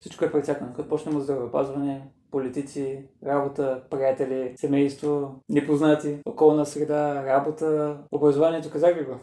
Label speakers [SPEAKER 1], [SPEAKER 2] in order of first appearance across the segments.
[SPEAKER 1] Всичко е прецакано. Като почнем от здравеопазване, политици, работа, приятели, семейство, непознати, околна среда, работа, образованието, казах ли го?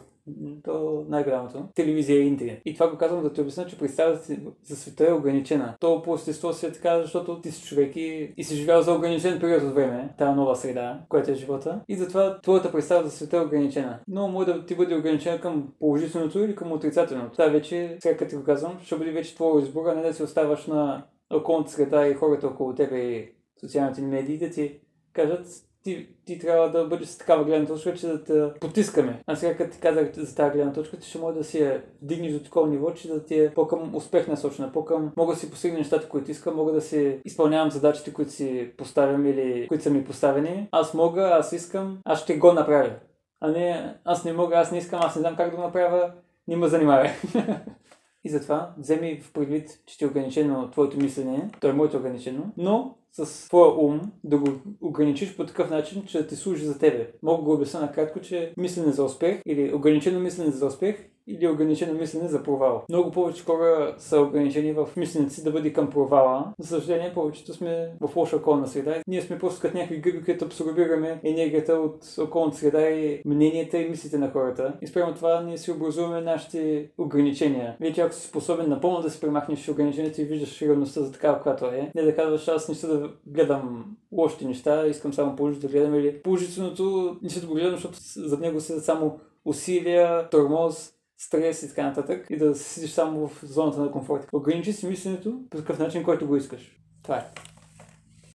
[SPEAKER 1] То най-голямото. Телевизия и интернет. И това го казвам да ти обясня, че представата си за света е ограничена. То по естество си е така, защото ти си човек и си живял за ограничен период от време, тази нова среда, която е живота. И затова твоята представа за света е ограничена. Но може да ти бъде ограничена към положителното или към отрицателното. Това вече, сега като ти го казвам, ще бъде вече твой избор, а не да си оставаш на околната среда и хората около тебе и социалните медии да ти кажат, ти трябва да бъдеш с такава гледна точка, че да те потискаме. А сега като ти казах за тази гледна точка, ти ще може да си я вдигнеш до такова ниво, че да ти е по-към успех насочена, по-към мога да си постигна нещата, които искам, мога да си изпълнявам задачите, които си поставям или които са ми поставени. Аз мога, аз искам, аз ще го направя. А не, аз не мога, аз не искам, аз не знам как да го направя, не ме занимавай. И затова вземи в предвид, че ти е ограничено твоето мислене, то е моето ограничено, но с твоя ум да го ограничиш по такъв начин, че да ти служи за тебе. Мога го обясня накратко, че мислене за успех или ограничено мислене за успех или ограничено мислене за провал. Много повече хора са ограничени в мисленето си да бъде към провала. За съжаление, повечето сме в лоша околна среда. Ние сме просто като някакви гъби, които абсорбираме енергията от околната среда и мненията и мислите на хората. И спрямо това ние си образуваме нашите ограничения. Вече ако си способен напълно да си премахнеш ограниченията и виждаш реалността за такава, която е, не да казваш, аз не ще да гледам лошите неща, искам само положително да гледам, или положителното не ще да го гледам, защото зад него са само усилия, тормоз, стрес и така нататък, и да седиш само в зоната на комфорт. Ограничи си мисленето по такъв начин, който го искаш. Това е.